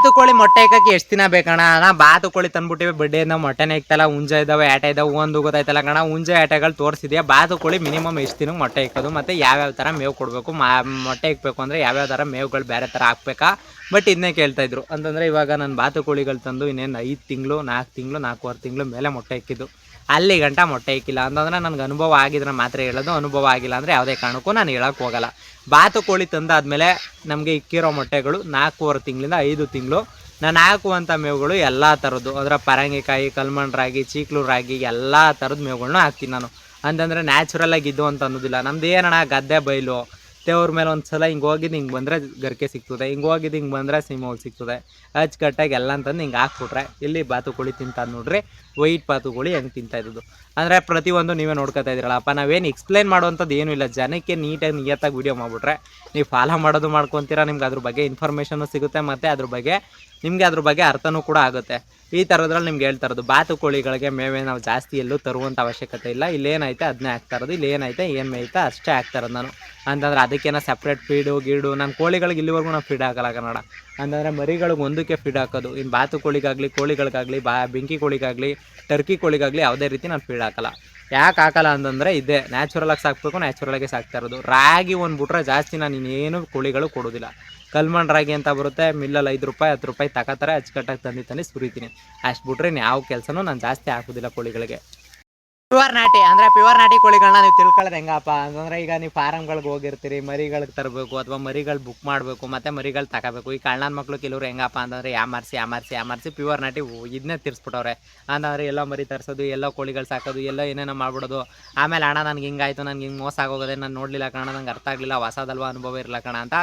ಬಾತುಕೋಳಿ ಮೊಟ್ಟೆ ಇಕ್ಕಕ್ಕೆ ಎಷ್ಟು ದಿನ ಬೇಕಣ್ಣ? ಬಾತುಕೋಳಿ ತಂದ್ಬಿಟ್ಟಿವಿ, ಬಡ್ಡಿಯಿಂದ ಮೊಟ್ಟೆನೇ ಇಕ್ತಲ್ಲ, ಹುಂಜ ಇದ್ದಾವೆ, ಆಟ ಇದ್ದಾವೆ, ಒಂದು ಗೊತ್ತಾಯ್ತಲ್ಲ ಕಣ. ಹುಂಜ ಆಟಗಳು ತೋರಿಸಿದ್ಯಾ? ಬಾತುಕೋಳಿ ಮಿನಿಮಮ್ ಎಷ್ಟು ದಿನ ಮೊಟ್ಟೆ ಇಕ್ಕೋದು, ಮತ್ತು ಯಾವ್ಯಾವ ಥರ ಮೇವು ಕೊಡಬೇಕು, ಮೊಟ್ಟೆ ಇಕ್ಬೇಕು ಅಂದರೆ ಯಾವ್ಯಾವ ಥರ ಮೇವುಗಳು ಬೇರೆ ಥರ ಹಾಕ್ಬೇಕಾ? ಬಟ್ ಇದನ್ನೇ ಕೇಳ್ತಾಯಿದ್ರು. ಅಂತಂದರೆ ಇವಾಗ ನಾನು ಬಾತುಕೋಳಿಗಳು ತಂದು ಇನ್ನೇನು 5 ತಿಂಗಳು 4 ತಿಂಗಳು 4.5 ತಿಂಗಳು ಮೇಲೆ ಮೊಟ್ಟೆ ಇಕ್ಕಿದ್ದು, ಅಲ್ಲಿ ಗಂಟ ಮೊಟ್ಟೆ ಇಕ್ಕಿಲ್ಲ. ಅಂತಂದರೆ ನನಗೆ ಅನುಭವ ಆಗಿದ್ರೆ ಮಾತ್ರ ಹೇಳೋದು, ಅನುಭವ ಆಗಿಲ್ಲ ಅಂದರೆ ಯಾವುದೇ ಕಾರಣಕ್ಕೂ ನಾನು ಹೇಳೋಕ್ಕೆ ಹೋಗಲ್ಲ. ಬಾತುಕೋಳಿ ತಂದಾದಮೇಲೆ ನಮಗೆ ಇಕ್ಕಿರೋ ಮೊಟ್ಟೆಗಳು 4.5 ತಿಂಗಳಿಂದ 5 ತಿಂಗಳು ನಾನು ಹಾಕುವಂಥ ಮೇವುಗಳು ಎಲ್ಲ ಥರದ್ದು, ಅದರ ಪರಂಗಿಕಾಯಿ, ಕಲ್ಮಣ್ ರಾಗಿ, ಚೀಕ್ಲು ರಾಗಿ, ಎಲ್ಲ ಥರದ ಮೇವುಗಳನ್ನ ಹಾಕ್ತೀನಿ ನಾನು. ಅಂತಂದರೆ ನ್ಯಾಚುರಲಾಗಿ ಇದ್ದು ಅಂತ ಅನ್ನೋದಿಲ್ಲ. ನಮ್ದು ಏನಣ್ಣ ಗದ್ದೆ ಬೈಲು, ದೇವ್ರ ಮೇಲೆ ಒಂದು ಸಲ ಹಿಂಗೆ ಹೋಗಿದ್ದು ಹಿಂಗೆ ಬಂದರೆ ಗರಿಕೆ ಸಿಗ್ತದೆ, ಹಿಂಗೆ ಹೋಗಿದ್ದು ಹಿಂಗೆ ಬಂದರೆ ಸಿಂಹವು ಸಿಗ್ತದೆ, ಅಚ್ಚುಕಟ್ಟಾಗಿ ಎಲ್ಲ ಅಂತಂದು ಹಿಂಗೆ ಹಾಕ್ಬಿಟ್ರೆ ಇಲ್ಲಿ ಬಾತುಕೋಳಿ ತಿಂತಾನೆ ನೋಡ್ರಿ. ವೈಟ್ ಬಾತುಕೋಳಿ ಹೆಂಗೆ ತಿಂತಾ ಇದ್ದದ್ದು ಅಂದರೆ ಪ್ರತಿಯೊಂದು ನೀವೇ ನೋಡ್ಕೊತಾ ಇದ್ದೀರಲ್ಲಪ್ಪ. ನಾವೇನು ಎಕ್ಸ್ಪ್ಲೇನ್ ಮಾಡುವಂಥದ್ದು ಏನೂ ಇಲ್ಲ, ಜನಕ್ಕೆ ನೀಟಾಗಿ ನಿಯತ್ತಾಗಿ ವೀಡಿಯೋ ಮಾಡಿಬಿಟ್ರೆ ನೀವು ಫಾಲೋ ಮಾಡೋದು ಮಾಡ್ಕೊತೀರಾ, ನಿಮ್ಗೆ ಅದ್ರ ಬಗ್ಗೆ ಇನ್ಫಾರ್ಮೇಷನ್ನು ಸಿಗುತ್ತೆ, ಮತ್ತು ಅದ್ರ ಬಗ್ಗೆ ಅರ್ಥನೂ ಕೂಡ ಆಗುತ್ತೆ. ಈ ಥರದ್ರಲ್ಲಿ ನಿಮ್ಗೆ ಹೇಳ್ತಾ ಇರೋದು, ಬಾತುಕೋಳಿಗಳಿಗೆ ಮೇವೇ ನಾವು ಜಾಸ್ತಿ ಎಲ್ಲೂ ತರುವಂಥ ಅವಶ್ಯಕತೆ ಇಲ್ಲ. ಇಲ್ಲೇನೈತೆ ಅದನ್ನೇ ಹಾಕ್ತಾ ಇರೋದು, ಇಲ್ಲೇನೈತೆ ಏನು ಮೇಯ್ತಾ ಅಷ್ಟೇ ಹಾಕ್ತಾ ಇರೋದು ನಾನು. ಅಂತಂದರೆ ಅದಕ್ಕೇನೋ ಸಪ್ರೇಟ್ ಫೀಡು ಗೀಡು ನಾನು ಕೋಳಿಗಳಿಗೆ ಇಲ್ಲಿವರೆಗೂ ನಾವು ಫೀಡ್ ಹಾಕಲ್ಲ ಕನ್ನಡ. ಅಂತಂದರೆ ಮರಿಗಳಿಗೆ ಒಂದಕ್ಕೆ ಫೀಡ್ ಹಾಕೋದು. ಇನ್ನು ಬಾತುಕೋಳಿಗಾಗಲಿ, ಕೋಳಿಗಳಿಗಾಗಲಿ, ಬೆಂಕಿ ಕೋಳಿಗಾಗಲಿ, ಟರ್ಕಿ ಕೋಳಿಗಾಗಲಿ ಯಾವುದೇ ರೀತಿ ನಾನು ಫೀಡ್ ಹಾಕಲ್ಲ. ಯಾಕೆ ಹಾಕಲ್ಲ ಅಂತಂದರೆ ಇದೇ ನ್ಯಾಚುರಲಾಗಿ ಸಾಕಬೇಕು, ನ್ಯಾಚುರಲಾಗಿ ಸಾಕ್ತಾ ಇರೋದು. ರಾಗಿ ಒಂದು ಬಿಟ್ರೆ ಜಾಸ್ತಿ ನಾನು ಇನ್ನೇನು ಕೋಳಿಗಳು ಕೊಡೋದಿಲ್ಲ. ಕಲ್ಮಣ್ ರಾಗಿ ಅಂತ ಬರುತ್ತೆ, ಮಿಲ್ಲಲ್ಲಿ 5 ರೂಪಾಯಿ 10 ರೂಪಾಯಿ ತಗೋತಾರೆ, ಅಚ್ಚುಕಟ್ಟಾಗಿ ತಂದು ಸುರಿತೀನಿ. ಅಷ್ಟು ಬಿಟ್ರೆ ಯಾವ ಕೆಲಸನೂ ನಾನು ಜಾಸ್ತಿ ಹಾಕೋದಿಲ್ಲ ಕೋಳಿಗಳಿಗೆ. ಪ್ಯೂರ್ ನಾಟಿ ಅಂದರೆ ಪ್ಯೂರ್ ನಾಟಿ ಕೋಳಿಗಳನ್ನ ನೀವು ತಿಳ್ಕೊಳ್ಳೋದು ಹೆಂಗಪ್ಪ ಅಂತಂದರೆ, ಈಗ ನೀವು ಫಾರಮ್ಗಳಿಗೆ ಹೋಗಿರ್ತೀರಿ, ಮರಿಗಳಿಗೆ ತರಬೇಕು ಅಥವಾ ಮರಿಗಳು ಬುಕ್ ಮಾಡಬೇಕು, ಮತ್ತು ಮರಿಗಳು ತಗೋಬೇಕು. ಈ ಕಳ್ಳನ ಮಕ್ಕಳು ಕೆಲವರು ಹೆಂಗಪ್ಪ ಅಂತಂದರೆ ಯಾಮಾರಿಸಿ ಪ್ಯೂರ್ ನಾಟಿ ಇದನ್ನೇ ತಿರ್ಸ್ಬಿಟ್ಟವ್ರೆ. ಅಂತಂದರೆ ಎಲ್ಲೋ ಮರಿ ತರಿಸೋದು, ಎಲ್ಲೋ ಕೋಳಿಗಳು ಸಾಕೋದು, ಎಲ್ಲೋ ಏನೇನೋ ಮಾಡ್ಬಿಡೋದು. ಆಮೇಲೆ ಅಣ್ಣ ನನಗೆ ಹಿಂಗಾಯಿತು, ನನಗೆ ಹಿಂಗೆ ಮೋಸ ಆಗೋಗಿದೆ, ನಾನು ನೋಡಲಿಲ್ಲ ಕಣ, ನಂಗೆ ಅರ್ಥ ಆಗಲಿಲ್ಲ, ಹೊಸದಲ್ವ ಅನುಭವ ಇರಲ್ಲ ಕಣ ಅಂತ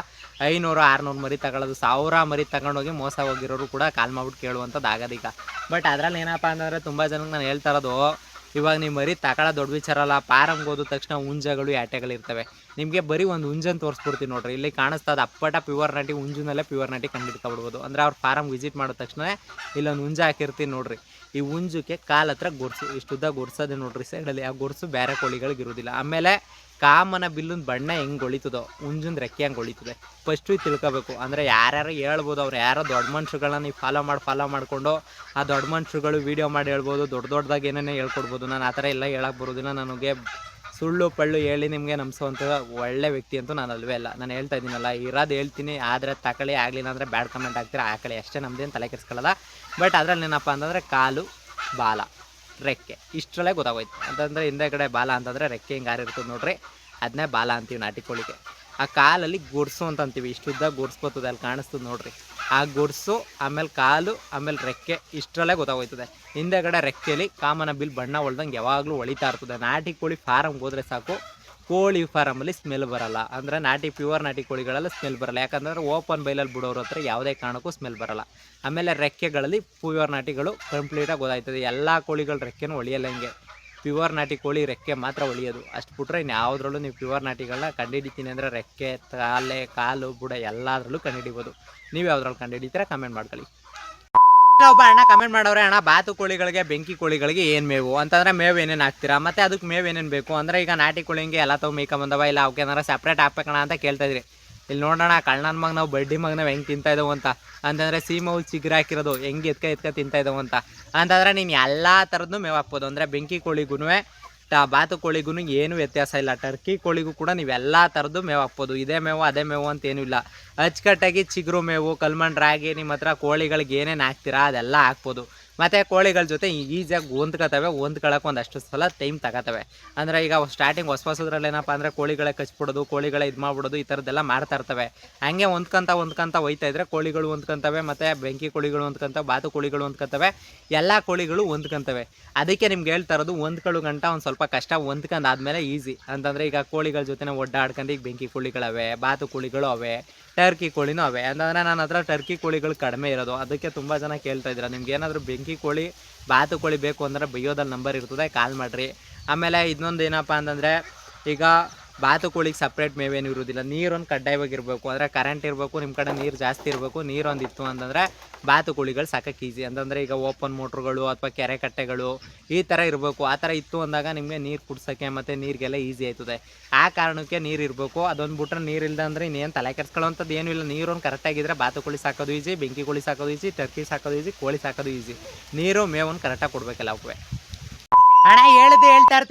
500-600 ಮರಿ ತಗೊಳ್ಳೋದು, 1000 ಮರಿ ತಗೊಂಡೋಗಿ ಮೋಸ ಹೋಗಿರೋರು ಕೂಡ ಕಾಲ್ ಮಾಡ್ಬಿಟ್ಟು ಕೇಳುವಂಥದ್ದು ಆಗೋದೀಗ. ಬಟ್ ಅದರಲ್ಲಿ ಏನಪ್ಪ ಅಂತಂದರೆ ತುಂಬ ಜನಕ್ಕೆ ನಾನು ಹೇಳ್ತಾ ಇರೋದು, ಇವಾಗ ನೀವು ಮರಿ ತಗೊಳ್ಳೋ ದೊಡ್ಡ ವಿಚಾರ ಅಲ್ಲ. ಫಾರಮ್ಗೆ ಹೋದ ತಕ್ಷಣ ಹುಂಜಗಳು ಆಟೆಗಳಿರ್ತವೆ. ನಿಮಗೆ ಬರೀ ಒಂದು ಹುಂಜನ್ ತೋರಿಸ್ಬಿಡ್ತೀನಿ ನೋಡ್ರಿ, ಇಲ್ಲಿ ಕಾಣಿಸ್ತಾ ಅದು ಅಪ್ಪಟ ಪ್ಯೂರ್ ನಾಟಿ ಹುಂಜನಲ್ಲೇ ಪ್ಯೂರ್ ನಾಟಿ ಕಂಡಿಡ್ಕೊಬಿಡ್ಬೋದು. ಅಂದರೆ ಅವ್ರು ಫಾರಮ್ ವಿಸಿಟ್ ಮಾಡೋ ತಕ್ಷಣ ಇಲ್ಲೊಂದು ಹುಂಜ ಹಾಕಿರ್ತೀನಿ ನೋಡ್ರಿ, ಈ ಹುಂಜಕ್ಕೆ ಕಾಲು ಹತ್ರ ಗೊರ್ಸು ಇಷ್ಟುದ್ದ ಗೊರ್ಸೋದೆ ನೋಡ್ರಿ ಸೈಡಲ್ಲಿ. ಆ ಗೊರ್ಸು ಬೇರೆ ಕೋಳಿಗಳಿಗೆ ಇರೋದಿಲ್ಲ. ಆಮೇಲೆ ಕಾಮನ ಬಿಲ್ಲುನ ಬಣ್ಣ ಹೆಂಗೆ ಹೊಳಿತದೋ ಹುಂಜನ ರೆಕ್ಕೆ ಹಂಗೆ ಹೊಳಿತದೆ. ಫಸ್ಟು ತಿಳ್ಕೊಬೇಕು. ಅಂದರೆ ಯಾರ್ಯಾರು ಹೇಳ್ಬೋದು, ಅವ್ರು ಯಾರೋ ದೊಡ್ಡ ಮನುಷ್ಯಗಳನ್ನ ನೀವು ಫಾಲೋ ಮಾಡಿಕೊಂಡು ಆ ದೊಡ್ಡ ಮನುಷ್ಯರುಗಳು ವೀಡಿಯೋ ಮಾಡಿ ಹೇಳ್ಬೋದು, ದೊಡ್ಡದಾಗಿ ಏನೇನೋ ಹೇಳ್ಕೊಡ್ಬೋದು. ನಾನು ಆ ಥರ ಎಲ್ಲ ಹೇಳಕ್ಕೆ ಬರೋದಿಲ್ಲ. ನನಗೆ ಸುಳ್ಳು ಪಳ್ಳು ಹೇಳಿ ನಿಮಗೆ ನಂಬಿಸೋವಂಥ ಒಳ್ಳೆ ವ್ಯಕ್ತಿ ಅಂತೂ ನಾನು ಅಲ್ವೇ ಇಲ್ಲ. ನಾನು ಹೇಳ್ತಾ ಇದ್ದೀನಲ್ಲ, ಇರೋದು ಹೇಳ್ತೀನಿ, ಆದರೆ ತಗೊಳ್ಳಿ, ಆಗಲಿಲ್ಲ ಅಂದರೆ ಬ್ಯಾಡ್ ಕಮೆಂಟ್ ಆಗ್ತೀರಾ, ಹಾಕಳಿ ಅಷ್ಟೇ, ನಮ್ಮದೇನು ತಲೆ ಕೆಡಿಸ್ಕೊಳ್ಳೋಲ್ಲ. ಬಟ್ ಅದರಲ್ಲಿ ಏನಪ್ಪ ಅಂತಂದರೆ ಕಾಲು, ಬಾಲ, ರೆಕ್ಕೆ ಇಷ್ಟರಲ್ಲೇ ಗೊತ್ತಾಗೋಯ್ತು. ಅಂತಂದರೆ ಹಿಂದೆ ಕಡೆ ಬಾಲ ಅಂತಂದರೆ ರೆಕ್ಕೆ ಹಿಂಗಾರು ಇರ್ತದೆ ನೋಡ್ರಿ, ಅದನ್ನೇ ಬಾಲ ಅಂತೀವಿ ನಾಟಿ ಕೋಳಿಗೆ. ಆ ಕಾಲಲ್ಲಿ ಗೊರ್ಸು ಅಂತ ಅಂತೀವಿ, ಇಷ್ಟುದ್ದ ಗೊರ್ಸ್ಕೊತದೆ, ಅಲ್ಲಿ ಕಾಣಿಸ್ತದೆ ನೋಡ್ರಿ. ಆ ಗೊರ್ಸು, ಆಮೇಲೆ ಕಾಲು, ಆಮೇಲೆ ರೆಕ್ಕೆ ಇಷ್ಟರಲ್ಲೇ ಗೊತ್ತಾಗೋಯ್ತದೆ. ಹಿಂದೆಗಡೆ ರೆಕ್ಕೆಯಲ್ಲಿ ಕಾಮನ ಬಿಲ್ ಬಣ್ಣ ಹೊಳ್ದಂಗೆ ಯಾವಾಗಲೂ ಹೊಳಿತಾ ಇರ್ತದೆ. ನಾಟಿ ಕೋಳಿ ಫಾರಮ್ಗೆ ಹೋದರೆ ಸಾಕು, ಕೋಳಿ ಫಾರಮಲ್ಲಿ ಸ್ಮೆಲ್ ಬರೋಲ್ಲ. ಅಂದರೆ ಪ್ಯೂರ್ ನಾಟಿ ಕೋಳಿಗಳೆಲ್ಲ ಸ್ಮೆಲ್ ಬರೋಲ್ಲ. ಯಾಕಂದರೆ ಓಪನ್ ಬೈಲಲ್ಲಿ ಬಿಡೋರ ಹತ್ರ ಯಾವುದೇ ಕಾರಣಕ್ಕೂ ಸ್ಮೆಲ್ ಬರೋಲ್ಲ. ಆಮೇಲೆ ರೆಕ್ಕೆಗಳಲ್ಲಿ ಪ್ಯೂರ್ ನಾಟಿಗಳು ಕಂಪ್ಲೀಟಾಗಿ ಗೊತ್ತಾಯ್ತದೆ. ಎಲ್ಲ ಕೋಳಿಗಳ ರೆಕ್ಕೆನೂ ಹೊಳಿಯಲ್ಲ. ಹಿಂಗೆ ಪ್ಯೂರ್ ನಾಟಿ ಕೋಳಿ ರೆಕ್ಕೆ ಮಾತ್ರ ಹೊಳಿಯೋದು. ಅಷ್ಟು ಬಿಟ್ರೆ ಇನ್ನು ಯಾವುದ್ರಲ್ಲೂ ನೀವು ಪ್ಯೂರ್ ನಾಟಿಗಳನ್ನ ಕಂಡುಹಿಡಿತೀನಿ ಅಂದರೆ ರೆಕ್ಕೆ, ಕಾಲು, ಬುಡ ಎಲ್ಲದರಲ್ಲೂ ಕಂಡುಹಿಡಿಬೋದು. ನೀವು ಯಾವ್ದ್ರಲ್ಲಿ ಕಂಡುಹಿಡಿತೀರಾ ಕಮೆಂಟ್ ಮಾಡ್ಕೊಳ್ಳಿ. ಒಬ್ಬ ಅಣ್ಣ ಕಮೆಂಟ್ ಮಾಡೋರೆ, ಅಣ್ಣ ಬಾತುಕೋಳಿಗಳಿಗೆ ಬೆಂಕಿ ಕೋಳಿಗಳಿಗೆ ಏನು ಮೇವು ಅಂತಂದರೆ ಮೇವು ಏನೇನು ಹಾಕ್ತೀರಾ, ಮತ್ತು ಅದಕ್ಕೆ ಮೇವು ಏನೇನು ಬೇಕು ಅಂದರೆ, ಈಗ ನಾಟಿ ಕೋಳಿಗೆ ಎಲ್ಲ ತಾವು ಮೇಯ್ಕೊಂಬಂದವ, ಇಲ್ಲ ಅವಕ್ಕೆ ಏನಾರ ಸಪ್ರೇಟ್ ಹಾಕ್ಬೇಕಣ್ಣ ಅಂತ ಕೇಳ್ತಾಯಿದ್ರಿ. ಇಲ್ಲಿ ನೋಡೋಣ ಕಳ್ಳನ ಮಗ ನಾವು ಬಡ್ಡಿ ಮಗ ನಾವು ಹೆಂಗೆ ತಿಂತಾ ಇದ್ದಾವೆ ಅಂತ. ಅಂತಂದರೆ ಸೀಮವು ಚಿಗುರು ಹಾಕಿರೋದು ಹೆಂಗೆ ಎತ್ಕ ತಿಂತಾ ಇದ್ದಾವೆ ಅಂತ. ಅಂತಂದರೆ ನೀನು ಎಲ್ಲ ಥರದ್ದು ಮೇವು ಹಾಕ್ಬೋದು. ಅಂದರೆ ಬೆಂಕಿ ಕೋಳಿಗೂ ಬಾತುಕೋಳಿಗೂ ಏನು ವ್ಯತ್ಯಾಸ ಇಲ್ಲ. ಟರ್ಕಿ ಕೋಳಿಗೂ ಕೂಡ ನೀವೆಲ್ಲ ಥರದ್ದು ಮೇವು ಹಾಕ್ಬೋದು. ಇದೇ ಮೇವು ಅದೇ ಮೇವು ಅಂತೇನೂ ಇಲ್ಲ. ಅಚ್ಚುಕಟ್ಟಾಗಿ ಚಿಗುರು ಮೇವು, ಕಲ್ಮಣ್ ರಾಗಿ, ನಿಮ್ಮ ಹತ್ರ ಕೋಳಿಗಳಿಗೆ ಏನೇನು ಹಾಕ್ತೀರಾ ಅದೆಲ್ಲ ಹಾಕ್ಬೋದು. ಮತ್ತು ಕೋಳಿಗಳ ಜೊತೆ ಈಸಿಯಾಗಿ ಹೊಂದ್ಕೊತವೆ. ಹೊಂದ್ಕೊಳ್ಳೋಕೆ ಒಂದಷ್ಟು ಸಲ ಟೈಮ್ ತಗೋತವೆ. ಅಂದರೆ ಈಗ ಸ್ಟಾರ್ಟಿಂಗ್ ಹೊಸದ್ರಲ್ಲಿ ಏನಪ್ಪ ಅಂದರೆ ಕೋಳಿಗಳೇ ಕಚ್ಬಿಡೋದು, ಕೋಳಿಗಳೇ ಇದು ಮಾಡ್ಬಿಡೋದು, ಈ ಥರದ್ದೆಲ್ಲ ಮಾಡ್ತಾ ಇರ್ತವೆ. ಹಂಗೆ ಹೊಂದ್ಕೊಂತ ಹೋಯ್ತಾ ಇದ್ರೆ ಕೋಳಿಗಳು ಹೊಂದ್ಕೊಂತವೆ, ಮತ್ತು ಬೆಂಕಿ ಕೋಳಿಗಳು ಹೊಂದ್ಕೊಂತವೆ, ಬಾತು ಕೋಳಿಗಳು ಹೊಂದ್ಕೊಂತವೆ, ಎಲ್ಲ ಕೋಳಿಗಳು ಹೊಂದ್ಕೊಂತವೆ. ಅದಕ್ಕೆ ನಿಮ್ಗೆ ಹೇಳ್ತಾ ಇರೋದು, ಹೊಂದ್ಕೊಳ್ಳೋ ಗಂಟ ಒಂದು ಸ್ವಲ್ಪ ಕಷ್ಟ, ಹೊಂದ್ಕೊಂಡಾದ್ಮೇಲೆ ಈಸಿ. ಅಂತಂದರೆ ಈಗ ಕೋಳಿಗಳ ಜೊತೆ ಒಡ್ಡಾಡ್ಕೊಂಡು ಈಗ ಬೆಂಕಿ ಕೋಳಿಗಳವೆ, ಬಾತು ಕೋಳಿಗಳು ಅವೆ, ಟರ್ಕಿ ಕೋಳಿನೂ ಅವೆ. ಅಂತಂದರೆ ನನ್ನ ಹತ್ರ ಟರ್ಕಿ ಕೋಳಿಗಳು ಕಡಿಮೆ ಇರೋದು. ಅದಕ್ಕೆ ತುಂಬ ಜನ ಕೇಳ್ತಾ ಇದ್ದೀರಾ, ನಿಮ್ಗೆ ಏನಾದರೂ ಬೆಂಕಿ ಕೋಳಿ, ಬಾತು ಕೋಳಿ ಬೇಕು ಅಂದರೆ ಬೈಯೋದಲ್ಲಿ ನಂಬರ್ ಇರ್ತದೆ, ಕಾಲ್ ಮಾಡಿರಿ. ಆಮೇಲೆ ಇನ್ನೊಂದು ಏನಪ್ಪ ಅಂತಂದರೆ, ಈಗ ಬಾತುಕೋಳಿಗೆ ಸಪ್ರೇಟ್ ಮೇವೇನು ಇರೋದಿಲ್ಲ. ನೀರೊಂದು ಕಡ್ಡಾಯವಾಗಿರಬೇಕು, ಅಂದರೆ ಕರೆಂಟ್ ಇರಬೇಕು, ನಿಮ್ಮ ಕಡೆ ನೀರು ಜಾಸ್ತಿ ಇರಬೇಕು. ನೀರೊಂದಿತ್ತು ಅಂತಂದರೆ ಬಾತುಕೋಳಿಗಳು ಸಾಕಕ್ಕೆ ಈಸಿ. ಅಂತಂದರೆ ಈಗ ಓಪನ್ ಮೋಟ್ರುಗಳು ಅಥವಾ ಕೆರೆ ಕಟ್ಟೆಗಳು ಈ ಥರ ಇರಬೇಕು. ಆ ಥರ ಇತ್ತು ಅಂದಾಗ ನಿಮಗೆ ನೀರು ಕುಡ್ಸೋಕ್ಕೆ ಮತ್ತು ನೀರಿಗೆಲ್ಲ ಈಸಿ ಆಯ್ತದೆ. ಆ ಕಾರಣಕ್ಕೆ ನೀರು ಇರಬೇಕು. ಅದೊಂದು ಬಿಟ್ರೆ ನೀರು ಇಲ್ಲದೆ ಅಂದರೆ ಇನ್ನೇನು ತಲೆ ಕೆಡ್ಸ್ಕೊಳ್ಳೋಂಥದ್ದು ಏನೂ ಇಲ್ಲ. ನೀರೊಂದು ಕರೆಕ್ಟಾಗಿದ್ದರೆ ಬಾತುಕೋಳಿ ಸಾಕೋದು ಈಸಿ, ಬೆಂಕಿ ಕೋಳಿ ಸಾಕೋದು ಈಸಿ, ಟರ್ಕಿ ಸಾಕೋದು ಈಸಿ, ಕೋಳಿ ಸಾಕೋದು ಈಸಿ. ನೀರು ಮೇವನ್ನು ಕರೆಕ್ಟಾಗಿ ಕೊಡಬೇಕಲ್ಲ ಅವಕ್ಕೆ. ಅಣ್ಣ ಹೇಳ್ದೆ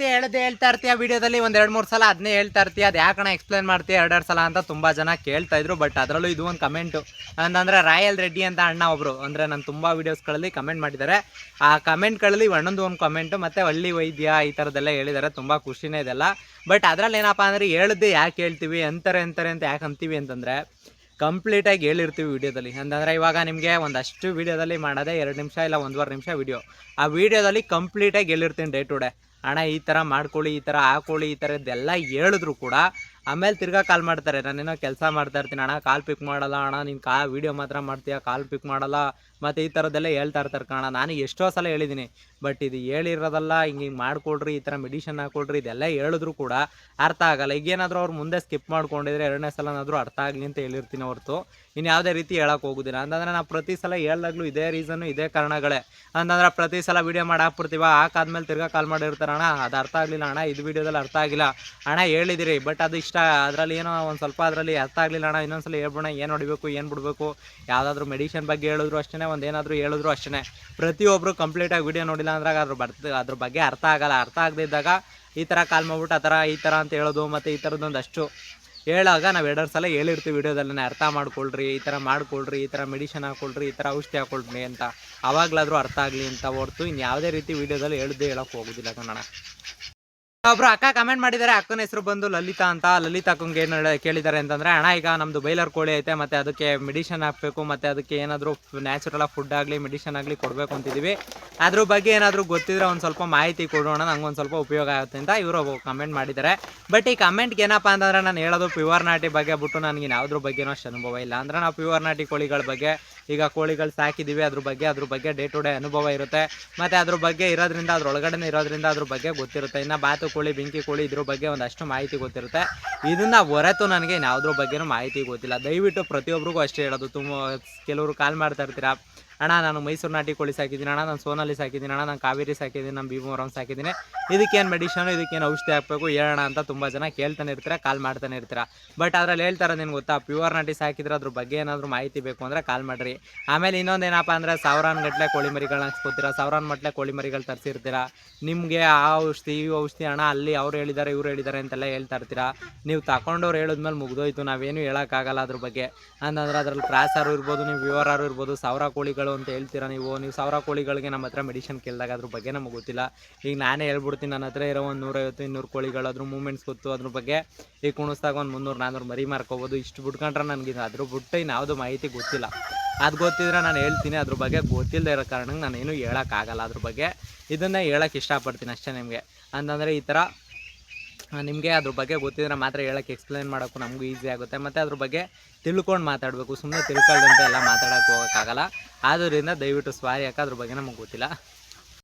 ಹೇಳ್ತಾ ಇರ್ತೀಯ ವೀಡಿಯೋದಲ್ಲಿ ಒಂದು 2-3 ಸಲ ಅದನ್ನೇ ಹೇಳ್ತಾ ಇರ್ತೀಯ. ಅದು ಯಾಕಣ್ಣ ಎಕ್ಸ್ಪ್ಲೇನ್ ಮಾಡ್ತೀಯ 2 ಸಲ ಅಂತ ತುಂಬ ಜನ ಕೇಳ್ತಾ ಇದ್ರು. ಬಟ್ ಅದರಲ್ಲೂ ಇದು ಒಂದು ಕಮೆಂಟು ಅಂತಂದರೆ ರಾಯಲ್ ರೆಡ್ಡಿ ಅಂತ ಅಣ್ಣ ಒಬ್ಬರು, ಅಂದರೆ ನಾನು ತುಂಬ ವೀಡಿಯೋಸ್ಗಳಲ್ಲಿ ಕಮೆಂಟ್ ಮಾಡಿದ್ದಾರೆ. ಆ ಕಮೆಂಟ್ಗಳಲ್ಲಿ ಒಂದು ಕಮೆಂಟು ಮತ್ತು ಹಳ್ಳಿ ವೈದ್ಯ ಈ ಥರದ್ದೆಲ್ಲ ಹೇಳಿದ್ದಾರೆ. ತುಂಬ ಖುಷಿನೇ ಇದೆಲ್ಲ. ಬಟ್ ಅದರಲ್ಲಿ ಏನಪ್ಪ ಅಂದರೆ ಹೇಳ್ದೆ ಯಾಕೆ ಹೇಳ್ತೀವಿ ಅಂತಾರೆ ಅಂತ ಯಾಕೆ ಅಂತೀವಿ ಅಂತಂದರೆ ಕಂಪ್ಲೀಟಾಗಿ ಹೇಳಿರ್ತೀವಿ ವೀಡಿಯೋದಲ್ಲಿ. ಅಂತಂದರೆ ಇವಾಗ ನಿಮಗೆ ಒಂದಷ್ಟು ವೀಡಿಯೋದಲ್ಲಿ ಮಾಡೋದೇ 2 ನಿಮಿಷ ಇಲ್ಲ 1.5 ನಿಮಿಷ ವೀಡಿಯೋ. ಆ ವೀಡಿಯೋದಲ್ಲಿ ಕಂಪ್ಲೀಟಾಗಿ ಹೇಳಿರ್ತೀನಿ ಡೇ ಟು ಡೇ. ಅಣ್ಣ ಈ ಥರ ಮಾಡ್ಕೊಳ್ಳಿ, ಈ ಥರ ಹಾಕೊಳ್ಳಿ, ಈ ಥರದ್ದೆಲ್ಲ ಹೇಳಿದ್ರು ಕೂಡ ಆಮೇಲೆ ತಿರ್ಗಾ ಕಾಲ್ ಮಾಡ್ತಾರೆ. ನಾನೇನೋ ಕೆಲಸ ಮಾಡ್ತಾ ಇರ್ತೀನಿ, ಅಣ್ಣ ಕಾಲ್ ಪಿಕ್ ಮಾಡಲ್ಲ, ಅಣ್ಣ ನೀನು ವೀಡಿಯೋ ಮಾತ್ರ ಮಾಡ್ತೀಯ, ಕಾಲ್ ಪಿಕ್ ಮಾಡಲ್ಲ, ಮತ್ತು ಈ ಥರದ್ದೆಲ್ಲ ಹೇಳ್ತಾ ಇರ್ತಾರೆ ಕಣ. ನಾನು ಎಷ್ಟೋ ಸಲ ಹೇಳಿದ್ದೀನಿ. ಬಟ್ ಇದು ಹೇಳಿರೋದಲ್ಲ, ಹಿಂಗೆ ಮಾಡ್ಕೊಳ್ರಿ, ಈ ಥರ ಮೆಡಿಷನ್ ಹಾಕೊಳ್ರಿ, ಇದೆಲ್ಲ ಹೇಳಿದ್ರು ಕೂಡ ಅರ್ಥ ಆಗಲ್ಲ. ಈಗೇನಾದರೂ ಅವ್ರು ಮುಂದೆ ಸ್ಕಿಪ್ ಮಾಡ್ಕೊಂಡಿದ್ರೆ 2ನೇ ಸಲನಾದರೂ ಅರ್ಥ ಆಗಲಿ ಅಂತ ಹೇಳಿರ್ತೀನಿ ಹೊರತು ಇನ್ನು ಯಾವುದೇ ರೀತಿ ಹೇಳೋಕೆ ಹೋಗೋದಿಲ್ಲ. ಅಂತಂದರೆ ನಾವು ಪ್ರತಿ ಸಲ ಹೇಳ್ದಾಗ್ಲೂ ಇದೇ ರೀಸನ್ನು, ಇದೇ ಕಾರಣಗಳೇ. ಅಂತಂದ್ರೆ ಪ್ರತಿ ಸಲ ವೀಡಿಯೋ ಮಾಡಿ ಹಾಕ್ಬಿಡ್ತೀವ, ಹಾಕಾದ್ಮೇಲೆ ತಿರ್ಗಾ ಕಾಲ್ ಮಾಡಿರ್ತಾರೆ, ಅಣ್ಣ ಅದು ಅರ್ಥ ಆಗಲಿಲ್ಲ, ಅಣ್ಣ ಇದು ವೀಡಿಯೋದಲ್ಲಿ ಅರ್ಥ ಆಗಿಲ್ಲ, ಅಣ್ಣ ಹೇಳಿದಿರಿ ಬಟ್ ಅದು ಇಷ್ಟ ಅದರಲ್ಲಿ ಏನೋ ಒಂದು ಸ್ವಲ್ಪ ಅದರಲ್ಲಿ ಅರ್ಥ ಆಗಲಿಲ್ಲ ಅಣ್ಣ, ಇನ್ನೊಂದ್ಸಲ ಹೇಳ್ಬೋಣ, ಏನು ಹೊಡಿಬೇಕು ಏನು ಬಿಡಬೇಕು, ಯಾವುದಾದ್ರೂ ಮೆಡಿಷನ್ ಬಗ್ಗೆ ಹೇಳಿದ್ರು ಅಷ್ಟೇ, ಒಂದು ಏನಾದರೂ ಹೇಳಿದ್ರು ಅಷ್ಟೇ. ಪ್ರತಿಯೊಬ್ಬರು ಕಂಪ್ಲೀಟಾಗಿ ವೀಡಿಯೋ ನೋಡಿಲ್ಲ ಅಂದಾಗ ಅದ್ರ ಬಗ್ಗೆ ಅರ್ಥ ಆಗಲ್ಲ. ಅರ್ಥ ಆಗದೇ ಇದ್ದಾಗ ಈ ಥರ ಕಾಲ್ ಮಾಡ್ಬಿಟ್ಟು ಆ ಥರ ಈ ಥರ ಅಂತ ಹೇಳೋದು, ಮತ್ತು ಈ ಥರದ್ದೊಂದಷ್ಟು ಹೇಳಾಗ ನಾವು 2 ಸಲ ಹೇಳಿರ್ತೀವಿ ವೀಡಿಯೋದಲ್ಲಿ, ಅರ್ಥ ಮಾಡ್ಕೊಳ್ರಿ, ಈ ಥರ ಮಾಡ್ಕೊಳ್ರಿ, ಈ ಥರ ಮೆಡಿಷನ್ ಹಾಕ್ಕೊಳ್ರಿ, ಈ ಥರ ಔಷಧಿ ಹಾಕ್ಕೊಳ್ರಿ ಅಂತ. ಆವಾಗಲಾದರೂ ಅರ್ಥ ಆಗಲಿ ಅಂತ ಹೊರತು ಇನ್ನು ಯಾವುದೇ ರೀತಿ ವೀಡಿಯೋದಲ್ಲಿ ಹೇಳೋಕ್ಕೆ ಹೋಗೋದಿಲ್ಲ ಕನ್ನಡ. ಒಬ್ರು ಅಕ್ಕ ಕಮೆಂಟ್ ಮಾಡಿದ್ದಾರೆ. ಅಕ್ಕನ ಹೆಸರು ಬಂದು ಲಲಿತಾ ಅಂತ. ಲಲಿತಾ ಅಕ್ಕಂಗೆ ಏನು ಕೇಳಿದ್ದಾರೆ ಅಂತಂದರೆ, ಅಣ್ಣ ಈಗ ನಮ್ಮದು ಬೈಲರ್ ಕೋಳಿ ಐತೆ, ಮತ್ತು ಅದಕ್ಕೆ ಮೆಡಿಷನ್ ಹಾಕಬೇಕು, ಮತ್ತು ಅದಕ್ಕೆ ಏನಾದರೂ ನ್ಯಾಚುರಲಾಗಿ ಫುಡ್ ಆಗಲಿ ಮೆಡಿಷನ್ ಆಗಲಿ ಕೊಡಬೇಕು ಅಂತಿದ್ದೀವಿ. ಅದ್ರ ಬಗ್ಗೆ ಏನಾದರೂ ಗೊತ್ತಿದ್ರೆ ಒಂದು ಸ್ವಲ್ಪ ಮಾಹಿತಿ ಕೊಡೋಣ, ನಂಗೆ ಒಂದು ಸ್ವಲ್ಪ ಉಪಯೋಗ ಆಗುತ್ತೆ ಅಂತ ಇವರು ಕಮೆಂಟ್ ಮಾಡಿದ್ದಾರೆ. ಬಟ್ ಈ ಕಮೆಂಟ್ಗೆ ಏನಪ್ಪ ಅಂತಂದರೆ ನಾನು ಹೇಳೋದು ಪ್ಯೂರ್ ನಾಟಿ ಬಗ್ಗೆ ಬಿಟ್ಟು ನನಗೆ ಯಾವುದ್ರ ಬಗ್ಗೆನೂ ಅಷ್ಟು ಅನುಭವ ಇಲ್ಲ. ಅಂದರೆ ನಾವು ಪ್ಯೂರ್ ನಾಟಿ ಕೋಳಿಗಳ ಬಗ್ಗೆ, ಈಗ ಕೋಳಿಗಳು ಸಾಕಿದ್ದೀವಿ, ಅದ್ರ ಬಗ್ಗೆ ಡೇ ಟು ಡೇ ಅನುಭವ ಇರುತ್ತೆ, ಮತ್ತು ಅದ್ರ ಬಗ್ಗೆ ಇರೋದ್ರಿಂದ ಅದ್ರೊಳಗಡೆ ಇರೋದ್ರಿಂದ ಅದ್ರ ಬಗ್ಗೆ ಗೊತ್ತಿರುತ್ತೆ. ಇನ್ನು ಬಾತುಕೋಳಿ, ಬೆಂಕಿ ಕೋಳಿ ಇದ್ರ ಬಗ್ಗೆ ಒಂದಷ್ಟು ಮಾಹಿತಿ ಗೊತ್ತಿರುತ್ತೆ. ಇದನ್ನು ಹೊರತು ನನಗೆ ಯಾವುದ್ರ ಬಗ್ಗೆನೂ ಮಾಹಿತಿ ಗೊತ್ತಿಲ್ಲ. ದಯವಿಟ್ಟು ಪ್ರತಿಯೊಬ್ಬರಿಗೂ ಅಷ್ಟೇ ಹೇಳೋದು. ಕೆಲವರು ಕಾಲ್ ಮಾಡ್ತಾ ಇರ್ತೀರಾ, ಅಣ್ಣ ನಾನು ಮೈಸೂರು ನಾಟಿ ಕೋಳಿ ಸಾಕಿದ್ದೀನಿ, ಅಣ್ಣ ನಾನು ಸೋನಾಲಿ ಸಾಕಿದ್ದೀನಿ, ಅಣ್ಣ ನಾನು ಕಾವೇರಿ ಸಾಕಿದ್ದೀನಿ, ನಾನು ಭೀಮವರಂ ಸಾಕಿದ್ದೀನಿ, ಇದಕ್ಕೇನು ಮೆಡಿಷನು, ಇದಕ್ಕೇನು ಔಷಧಿ ಹಾಕಬೇಕು ಹೇಳೋಣ ಅಂತ ತುಂಬ ಜನ ಕೇಳ್ತಾನೆ ಇರ್ತೀರಾ, ಕಾಲ್ ಮಾಡ್ತಾನೆ ಇರ್ತೀರಾ. ಬಟ್ ಅದ್ರಲ್ಲಿ ಹೇಳ್ತಾರೆ, ನಿನ್ಗೆ ಗೊತ್ತಾ ಪ್ಯೂರ್ ನಾಟಿ ಸಾಕಿದ್ರೆ ಅದ್ರ ಬಗ್ಗೆ ಏನಾದರೂ ಮಾಹಿತಿ ಬೇಕು ಅಂದರೆ ಕಾಲ್ ಮಾಡಿರಿ. ಆಮೇಲೆ ಇನ್ನೊಂದೇನಪ್ಪ ಅಂದರೆ ಸಾವಿರಾನುಗಟ್ಟಲೆ ಕೋಳಿ ಮರಿಗಳನ್ನ ಹಾಕ್ಸ್ಕೊತೀರಾ, ಸಾವಿರಾನು ಮಟ್ಲೆ ಕೋಳಿ ಮರಿಗಳು ತರಿಸಿರ್ತೀರಾ. ನಿಮಗೆ ಆ ಔಷಧಿ ಈ ಔಷಧಿ ಅಣ್ಣ ಅಲ್ಲಿ ಅವ್ರು ಹೇಳಿದ್ದಾರೆ ಇವ್ರು ಹೇಳಿದ್ದಾರೆ ಅಂತೆಲ್ಲ ಹೇಳ್ತಾ ಇರ್ತೀರಾ. ನೀವು ತಗೊಂಡವ್ರು ಹೇಳಿದ್ಮೇಲೆ ಮುಗ್ದೋಯ್ತು, ನಾವೇನು ಹೇಳೋಕ್ಕಾಗಲ್ಲ ಅದ್ರ ಬಗ್ಗೆ. ಅಂತಂದ್ರೆ ಅದ್ರಲ್ಲಿ ಕ್ರಾಸಾರು ಇರ್ಬೋದು, ನೀವು ವ್ಯೂವರಾರು ಇರ್ಬೋದು, 1000 ಕೋಳಿಗಳು ಅಂತ ಹೇಳ್ತೀರಾ. ನೀವು 1000 ಕೋಳಿಗಳಿಗೆ ನಮ್ಮ ಹತ್ರ ಮೆಡಿಷನ್ ಕೇಳಿದಾಗ ಅದ್ರ ಬಗ್ಗೆ ನಮಗೆ ಗೊತ್ತಿಲ್ಲ. ಈಗ ನಾನೇ ಹೇಳ್ಬಿಡ್ತೀನಿ, ನನ್ನ ಹತ್ರ ಇರೋ ಒಂದು 150-200 ಕೋಳಿಗಳು, ಅದ್ರ ಮೂಮೆಂಟ್ಸ್ ಗೊತ್ತು, ಅದ್ರ ಬಗ್ಗೆ ಈಗ ಕುಣಿಸ್ದಾಗ ಒಂದು 300-400 ಮರಿ ಮಾರ್ಕೋಬೋದು. ಇಷ್ಟು ಬಿಟ್ಕೊಂಡ್ರೆ ನನಗೆ ಅದ್ರ ಬಿಟ್ಟು ಇನ್ಯಾವುದೂ ಮಾಹಿತಿ ಗೊತ್ತಿಲ್ಲ. ಅದು ಗೊತ್ತಿದ್ರೆ ನಾನು ಹೇಳ್ತೀನಿ, ಅದ್ರ ಬಗ್ಗೆ ಗೊತ್ತಿಲ್ಲದೆ ಇರೋ ಕಾರಣಕ್ಕೆ ನಾನೇನು ಹೇಳೋಕ್ಕಾಗಲ್ಲ. ಅದ್ರ ಬಗ್ಗೆ ಇದನ್ನೇ ಹೇಳೋಕ್ಕೆ ಇಷ್ಟಪಡ್ತೀನಿ ಅಷ್ಟೇ ನಿಮಗೆ. ಅಂತಂದರೆ ಈ ಥರ ನಿಮಗೆ ಅದ್ರ ಬಗ್ಗೆ ಗೊತ್ತಿದ್ರೆ ಮಾತ್ರ ಹೇಳೋಕ್ಕೆ, ಎಕ್ಸ್ಪ್ಲೈನ್ ಮಾಡೋಕ್ಕೂ ನಮಗೂ ಈಸಿ ಆಗುತ್ತೆ. ಮತ್ತು ಅದ್ರ ಬಗ್ಗೆ ತಿಳ್ಕೊಂಡು ಮಾತಾಡಬೇಕು, ಸುಮ್ಮನೆ ತಿಳ್ಕೊಳ್ದಂತೆ ಎಲ್ಲ ಮಾತಾಡೋಕ್ಕೆ ಹೋಗೋಕ್ಕಾಗಲ್ಲ. ಆದ್ದರಿಂದ ದಯವಿಟ್ಟು ಸಾರಿ ಅಕ್ಕ, ಅದ್ರ ಬಗ್ಗೆ ನಮಗೆ ಗೊತ್ತಿಲ್ಲ.